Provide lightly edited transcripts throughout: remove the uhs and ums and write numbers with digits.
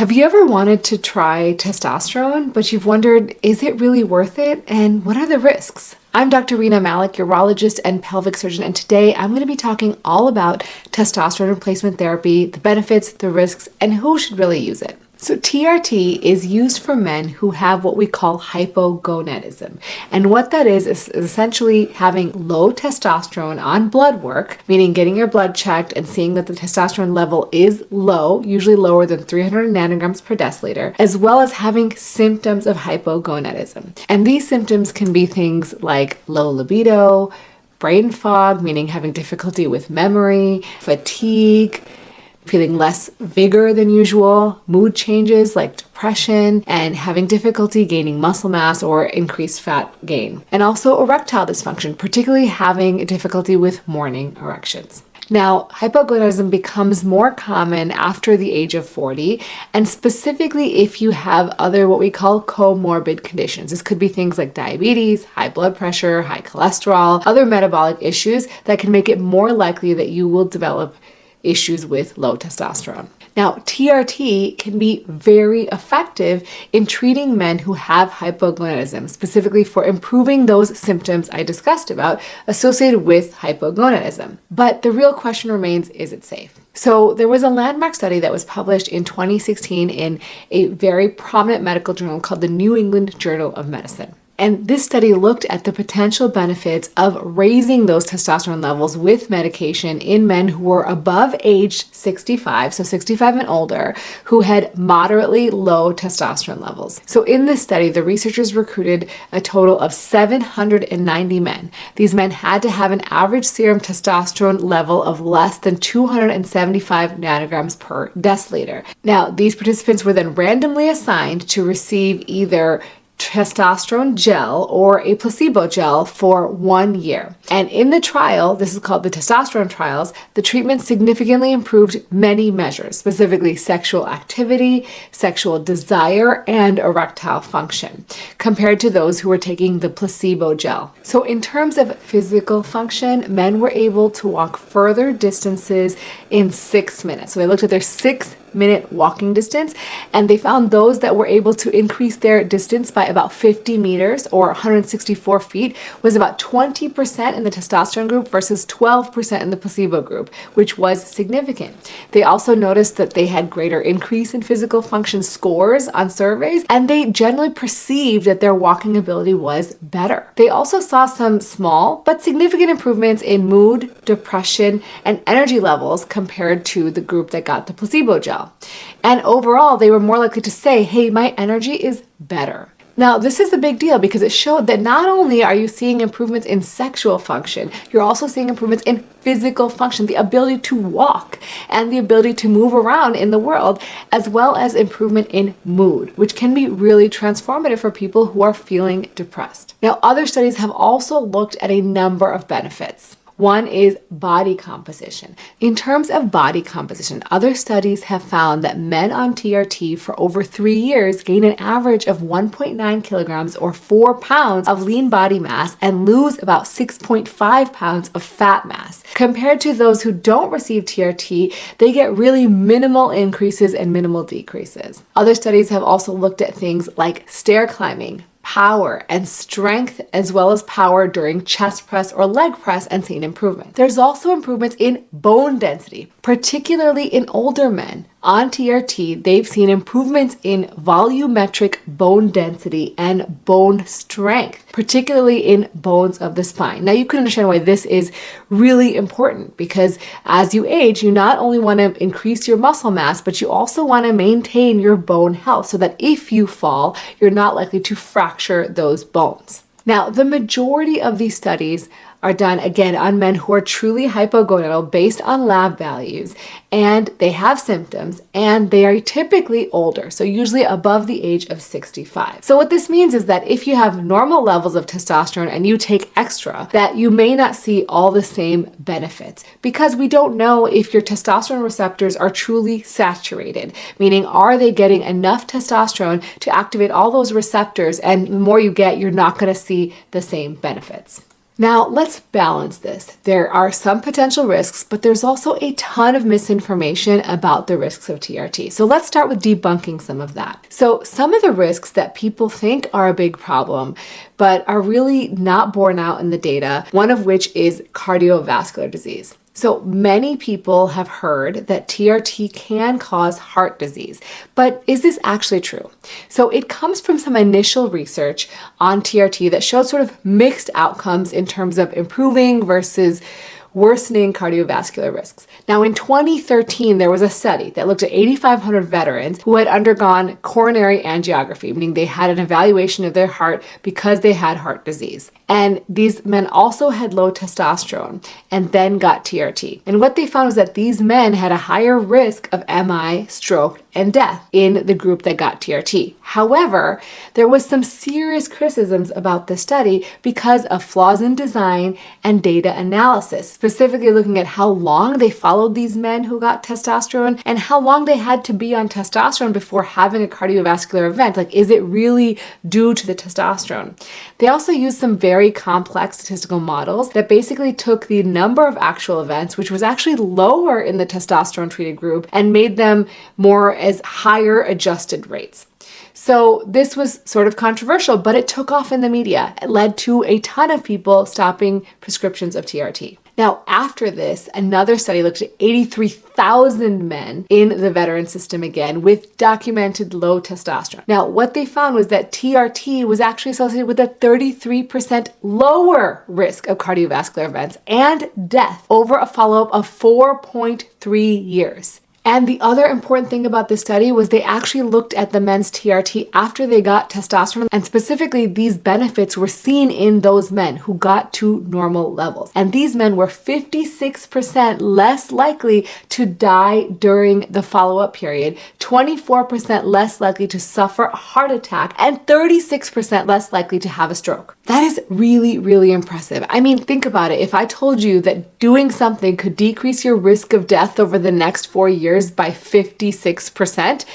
Have you ever wanted to try testosterone, but you've wondered, is it really worth it? And what are the risks? I'm Dr. Rena Malik, urologist and pelvic surgeon, and today I'm going to be talking all about testosterone replacement therapy, the benefits, the risks, and who should really use it. So TRT is used for men who have what we call hypogonadism. And what that is essentially having low testosterone on blood work, meaning getting your blood checked and seeing that the testosterone level is low, usually lower than 300 nanograms per deciliter, as well as having symptoms of hypogonadism. And these symptoms can be things like low libido, brain fog, meaning having difficulty with memory, fatigue, feeling less vigor than usual, mood changes like depression, and having difficulty gaining muscle mass or increased fat gain. And also erectile dysfunction, particularly having difficulty with morning erections. Now, hypogonadism becomes more common after the age of 40, and specifically if you have other what we call comorbid conditions. This could be things like diabetes, high blood pressure, high cholesterol, other metabolic issues that can make it more likely that you will develop issues with low testosterone. Now, TRT can be very effective in treating men who have hypogonadism, specifically for improving those symptoms I discussed about associated with hypogonadism. But the real question remains, is it safe? So there was a landmark study that was published in 2016 in a very prominent medical journal called the New England Journal of Medicine. And this study looked at the potential benefits of raising those testosterone levels with medication in men who were above age 65, so 65 and older, who had moderately low testosterone levels. So in this study, the researchers recruited a total of 790 men. These men had to have an average serum testosterone level of less than 275 nanograms per deciliter. Now, these participants were then randomly assigned to receive either testosterone gel or a placebo gel for 1 year. And in the trial, this is called the testosterone trials, the treatment significantly improved many measures, specifically sexual activity, sexual desire, and erectile function, compared to those who were taking the placebo gel. So in terms of physical function, men were able to walk further distances in 6 minutes. So they looked at their 6-minute walking distance, and they found those that were able to increase their distance by about 50 meters or 164 feet was about 20% in the testosterone group versus 12% in the placebo group, which was significant. They also noticed that they had greater increase in physical function scores on surveys, and they generally perceived that their walking ability was better. They also saw some small but significant improvements in mood, depression, and energy levels compared to the group that got the placebo gel. And overall, they were more likely to say, hey, my energy is better. Now, this is a big deal because it showed that not only are you seeing improvements in sexual function, you're also seeing improvements in physical function, the ability to walk and the ability to move around in the world, as well as improvement in mood, which can be really transformative for people who are feeling depressed. Now, other studies have also looked at a number of benefits. One is body composition. In terms of body composition, other studies have found that men on TRT for over 3 years gain an average of 1.9 kilograms or 4 pounds of lean body mass and lose about 6.5 pounds of fat mass. Compared to those who don't receive TRT, they get really minimal increases and minimal decreases. Other studies have also looked at things like stair climbing, power, and strength, as well as power during chest press or leg press, and seen improvement. There's also improvements in bone density, particularly in older men. On TRT, they've seen improvements in volumetric bone density and bone strength, particularly in bones of the spine. Now, you can understand why this is really important because as you age, you not only want to increase your muscle mass, but you also want to maintain your bone health so that if you fall, you're not likely to fracture those bones. Now, the majority of these studies are done again on men who are truly hypogonadal based on lab values, and they have symptoms, and they are typically older, so usually above the age of 65. So what this means is that if you have normal levels of testosterone and you take extra, that you may not see all the same benefits because we don't know if your testosterone receptors are truly saturated, meaning are they getting enough testosterone to activate all those receptors, and the more you get, you're not going to see the same benefits. Now, let's balance this. There are some potential risks, but there's also a ton of misinformation about the risks of TRT. So let's start with debunking some of that. So some of the risks that people think are a big problem, but are really not borne out in the data, one of which is cardiovascular disease. So many people have heard that TRT can cause heart disease, but is this actually true? So it comes from some initial research on TRT that showed sort of mixed outcomes in terms of improving versus worsening cardiovascular risks. Now, in 2013, there was a study that looked at 8,500 veterans who had undergone coronary angiography, meaning they had an evaluation of their heart because they had heart disease. And these men also had low testosterone and then got TRT. And what they found was that these men had a higher risk of MI, stroke, and death in the group that got TRT. However, there was some serious criticisms about the study because of flaws in design and data analysis, specifically looking at how long they followed these men who got testosterone and how long they had to be on testosterone before having a cardiovascular event. Like, is it really due to the testosterone? They also used some very complex statistical models that basically took the number of actual events, which was actually lower in the testosterone treated group, and made them more as higher adjusted rates. So this was sort of controversial, but it took off in the media. It led to a ton of people stopping prescriptions of TRT. Now, after this, another study looked at 83,000 men in the veteran system again with documented low testosterone. Now, what they found was that TRT was actually associated with a 33% lower risk of cardiovascular events and death over a follow-up of 4.3 years. And the other important thing about this study was they actually looked at the men's TRT after they got testosterone, and specifically these benefits were seen in those men who got to normal levels. And these men were 56% less likely to die during the follow-up period, 24% less likely to suffer a heart attack, and 36% less likely to have a stroke. That is really, really impressive. I mean, think about it. If I told you that doing something could decrease your risk of death over the next 4 years by 56%,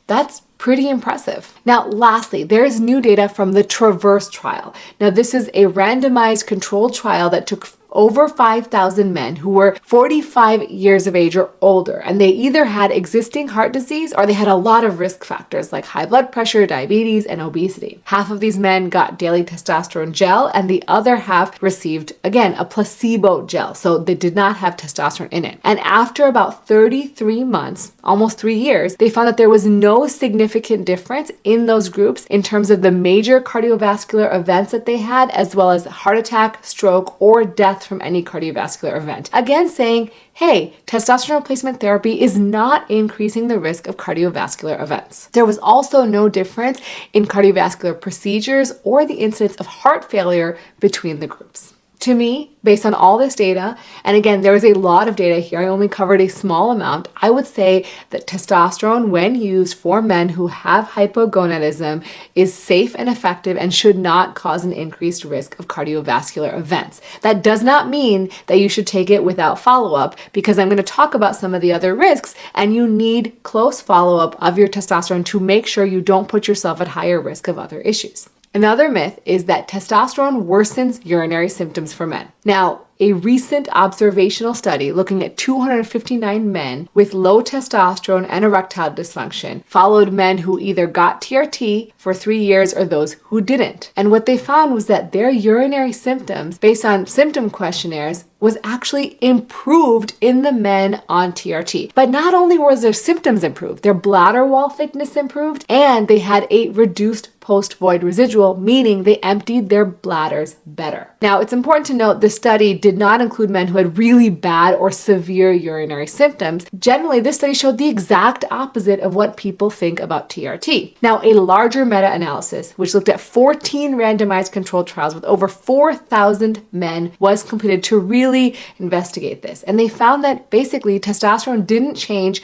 that's pretty impressive. Now, lastly, there is new data from the TRAVERSE trial. Now, this is a randomized controlled trial that took over 5,000 men who were 45 years of age or older, and they either had existing heart disease or they had a lot of risk factors like high blood pressure, diabetes, and obesity. Half of these men got daily testosterone gel, and the other half received, again, a placebo gel, so they did not have testosterone in it. And after about 33 months, almost 3 years, they found that there was no significant difference in those groups in terms of the major cardiovascular events that they had, as well as heart attack, stroke, or death from any cardiovascular event. Again, saying, hey, testosterone replacement therapy is not increasing the risk of cardiovascular events. There was also no difference in cardiovascular procedures or the incidence of heart failure between the groups. To me, based on all this data, and again, there is a lot of data here, I only covered a small amount, I would say that testosterone, when used for men who have hypogonadism, is safe and effective and should not cause an increased risk of cardiovascular events. That does not mean that you should take it without follow-up, because I'm going to talk about some of the other risks, and you need close follow-up of your testosterone to make sure you don't put yourself at higher risk of other issues. Another myth is that testosterone worsens urinary symptoms for men. Now, a recent observational study looking at 259 men with low testosterone and erectile dysfunction followed men who either got TRT for 3 years or those who didn't. And what they found was that their urinary symptoms, based on symptom questionnaires, was actually improved in the men on TRT. But not only was their symptoms improved, their bladder wall thickness improved, and they had a reduced post-void residual, meaning they emptied their bladders better. Now, it's important to note the study did not include men who had really bad or severe urinary symptoms. Generally, this study showed the exact opposite of what people think about TRT. Now, a larger meta-analysis, which looked at 14 randomized controlled trials with over 4,000 men, was completed to really investigate this. And they found that basically testosterone didn't change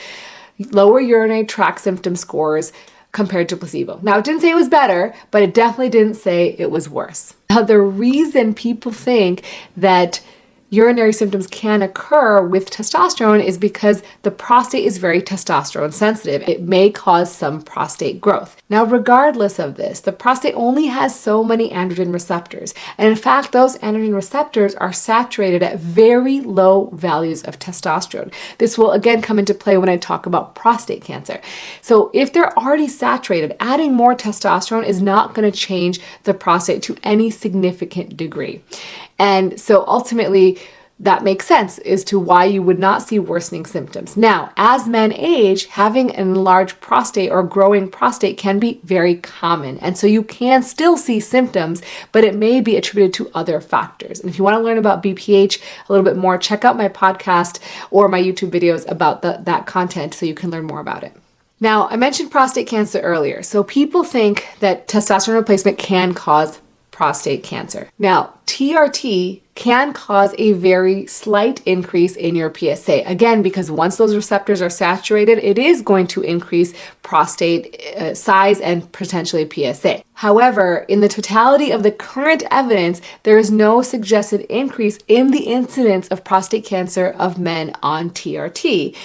lower urinary tract symptom scores compared to placebo. Now, it didn't say it was better, but it definitely didn't say it was worse. Now, the reason people think that urinary symptoms can occur with testosterone is because the prostate is very testosterone sensitive. It may cause some prostate growth. Now, regardless of this, the prostate only has so many androgen receptors. And in fact, those androgen receptors are saturated at very low values of testosterone. This will again come into play when I talk about prostate cancer. So if they're already saturated, adding more testosterone is not going to change the prostate to any significant degree. And so ultimately, that makes sense as to why you would not see worsening symptoms. Now, as men age, having an enlarged prostate or growing prostate can be very common. And so you can still see symptoms, but it may be attributed to other factors. And if you want to learn about BPH a little bit more, check out my podcast or my YouTube videos about that content so you can learn more about it. Now, I mentioned prostate cancer earlier. So people think that testosterone replacement can cause prostate cancer. Now, TRT can cause a very slight increase in your PSA. Again, because once those receptors are saturated, it is going to increase prostate size and potentially PSA. However, in the totality of the current evidence, there is no suggested increase in the incidence of prostate cancer of men on TRT.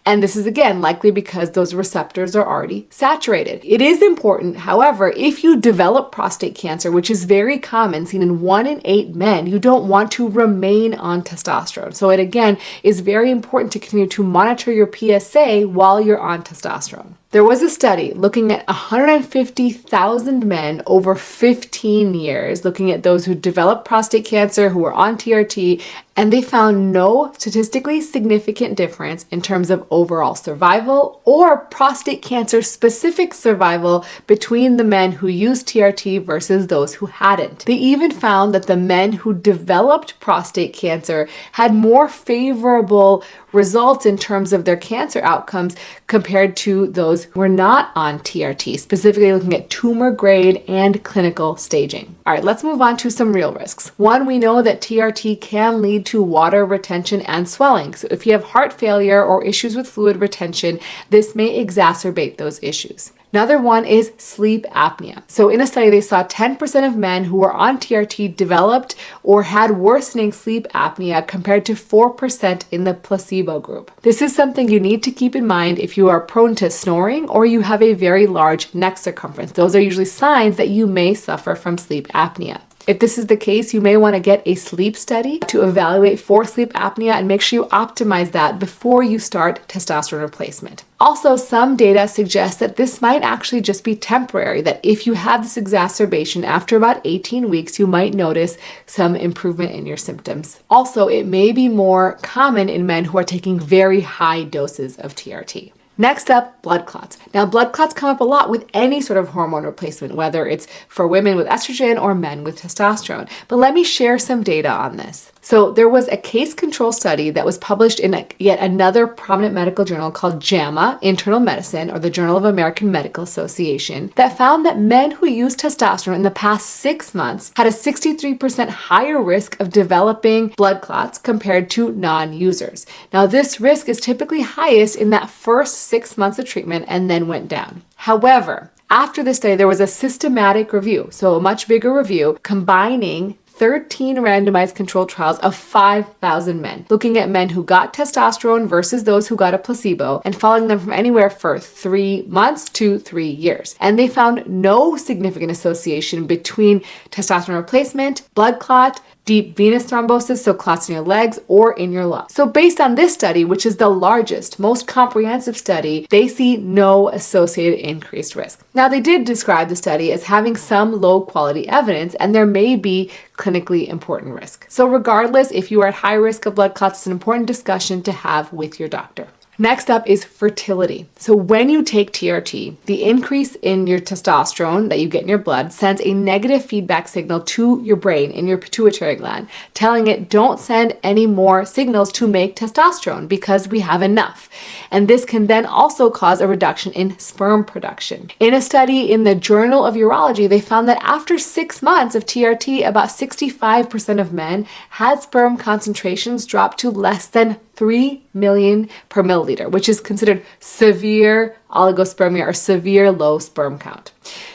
And this is again likely because those receptors are already saturated. It is important, however, if you develop prostate cancer, which is very common, seen in 1 in 8 men, you don't want to remain on testosterone. So it again is very important to continue to monitor your PSA while you're on testosterone. There was a study looking at 150,000 men over 15 years, looking at those who developed prostate cancer, who were on TRT, and they found no statistically significant difference in terms of overall survival or prostate cancer specific survival between the men who used TRT versus those who hadn't. They even found that the men who developed prostate cancer had more favorable results in terms of their cancer outcomes compared to those who were not on TRT, specifically looking at tumor grade and clinical staging. All right, let's move on to some real risks. One, we know that TRT can lead to water retention and swelling. So if you have heart failure or issues with fluid retention, this may exacerbate those issues. Another one is sleep apnea. So in a study, they saw 10% of men who were on TRT developed or had worsening sleep apnea compared to 4% in the placebo group. This is something you need to keep in mind if you are prone to snoring or you have a very large neck circumference. Those are usually signs that you may suffer from sleep apnea. If this is the case, you may want to get a sleep study to evaluate for sleep apnea and make sure you optimize that before you start testosterone replacement. Also, some data suggest that this might actually just be temporary, that if you have this exacerbation after about 18 weeks, you might notice some improvement in your symptoms. Also, it may be more common in men who are taking very high doses of TRT. Next up, blood clots. Now, blood clots come up a lot with any sort of hormone replacement, whether it's for women with estrogen or men with testosterone. But let me share some data on this. So there was a case control study that was published in yet another prominent medical journal called JAMA, Internal Medicine, or the Journal of American Medical Association, that found that men who used testosterone in the past 6 months had a 63% higher risk of developing blood clots compared to non-users. Now, this risk is typically highest in that first 6 months of treatment and then went down. However, after this study, there was a systematic review, so a much bigger review, combining 13 randomized controlled trials of 5,000 men, looking at men who got testosterone versus those who got a placebo and following them from anywhere for 3 months to 3 years. And they found no significant association between testosterone replacement, blood clot, deep venous thrombosis, so clots in your legs or in your lungs. So based on this study, which is the largest, most comprehensive study, they see no associated increased risk. Now, they did describe the study as having some low quality evidence, and there may be clinically important risk. So regardless, if you are at high risk of blood clots, it's an important discussion to have with your doctor. Next up is fertility. So when you take TRT, the increase in your testosterone that you get in your blood sends a negative feedback signal to your brain in your pituitary gland, telling it don't send any more signals to make testosterone because we have enough. And this can then also cause a reduction in sperm production. In a study in the Journal of Urology, they found that after 6 months of TRT, about 65% of men had sperm concentrations drop to less than 3 million per milliliter, which is considered severe oligospermia or severe low sperm count.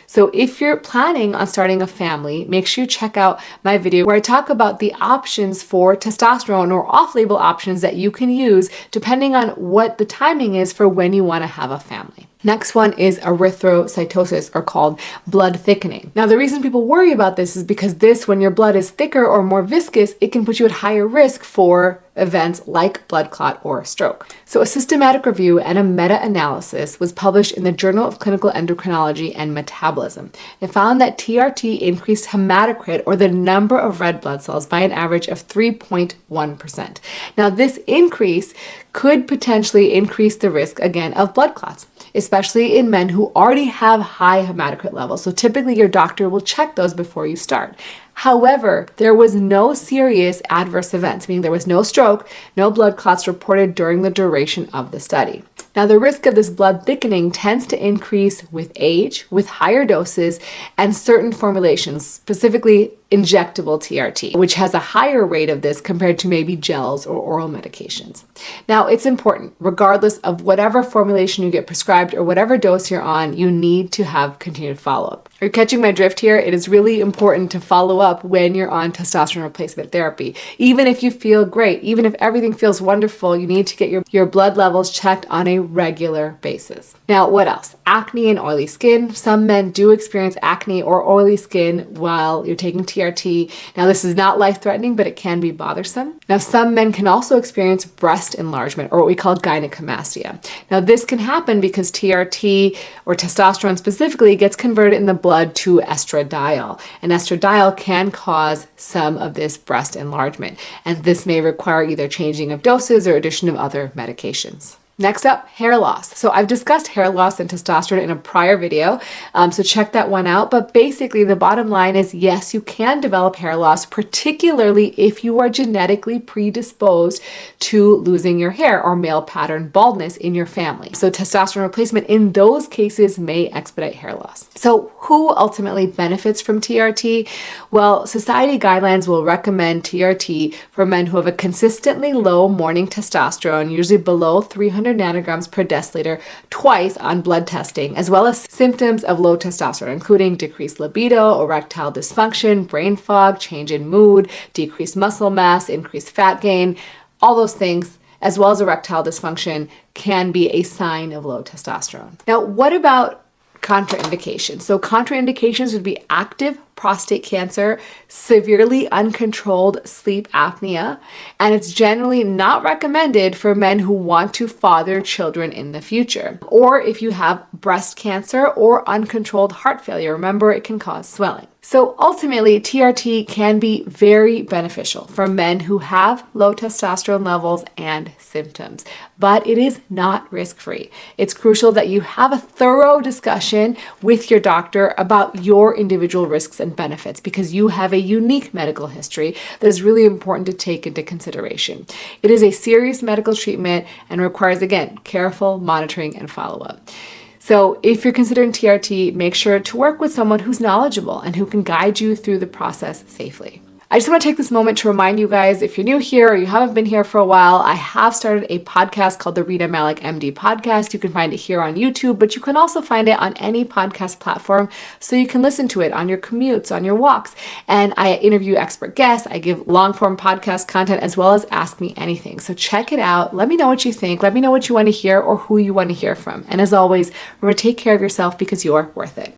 So if you're planning on starting a family, make sure you check out my video where I talk about the options for testosterone or off-label options that you can use depending on what the timing is for when you want to have a family. Next one is erythrocytosis, or called blood thickening. Now, the reason people worry about this is because when your blood is thicker or more viscous, it can put you at higher risk for events like blood clot or stroke. So a systematic review and a meta-analysis was published in the Journal of Clinical Endocrinology and Metabolism. It found that TRT increased hematocrit, or the number of red blood cells, by an average of 3.1%. Now, this increase could potentially increase the risk, again, of blood clots, especially in men who already have high hematocrit levels. So typically your doctor will check those before you start. However, there was no serious adverse events, meaning there was no stroke, no blood clots reported during the duration of the study. Now, the risk of this blood thickening tends to increase with age, with higher doses, and certain formulations, specifically injectable TRT, which has a higher rate of this compared to maybe gels or oral medications. Now, it's important, regardless of whatever formulation you get prescribed or whatever dose you're on, you need to have continued follow-up. Are you catching my drift here? It is really important to follow up when you're on testosterone replacement therapy. Even if you feel great, even if everything feels wonderful, you need to get your blood levels checked on a regular basis. Now, what else? Acne and oily skin. Some men do experience acne or oily skin while you're taking TRT. Now, this is not life-threatening, but it can be bothersome. Now, some men can also experience breast enlargement, or what we call gynecomastia. Now, this can happen because TRT, or testosterone specifically, gets converted in the blood to estradiol. And estradiol can cause some of this breast enlargement. And this may require either changing of doses or addition of other medications. Next up, hair loss. So I've discussed hair loss and testosterone in a prior video, so check that one out. But basically, the bottom line is, yes, you can develop hair loss, particularly if you are genetically predisposed to losing your hair or male pattern baldness in your family. So testosterone replacement in those cases may expedite hair loss. So who ultimately benefits from TRT? Well, society guidelines will recommend TRT for men who have a consistently low morning testosterone, usually below 300 nanograms per deciliter, twice on blood testing, as well as symptoms of low testosterone, including decreased libido, erectile dysfunction, brain fog, change in mood, decreased muscle mass, increased fat gain. All those things, as well as erectile dysfunction, can be a sign of low testosterone. Now, what about contraindications? So contraindications would be active prostate cancer, severely uncontrolled sleep apnea, and it's generally not recommended for men who want to father children in the future. Or if you have breast cancer or uncontrolled heart failure, remember it can cause swelling. So ultimately, TRT can be very beneficial for men who have low testosterone levels and symptoms, but it is not risk-free. It's crucial that you have a thorough discussion with your doctor about your individual risks and benefits, because you have a unique medical history that is really important to take into consideration. It is a serious medical treatment and requires, again, careful monitoring and follow-up. So if you're considering TRT, make sure to work with someone who's knowledgeable and who can guide you through the process safely. I just want to take this moment to remind you guys, if you're new here or you haven't been here for a while, I have started a podcast called the Rita Malik MD Podcast. You can find it here on YouTube, but you can also find it on any podcast platform, so you can listen to it on your commutes, on your walks. And I interview expert guests. I give long-form podcast content, as well as Ask Me Anything. So check it out. Let me know what you think. Let me know what you want to hear or who you want to hear from. And as always, remember, take care of yourself because you're worth it.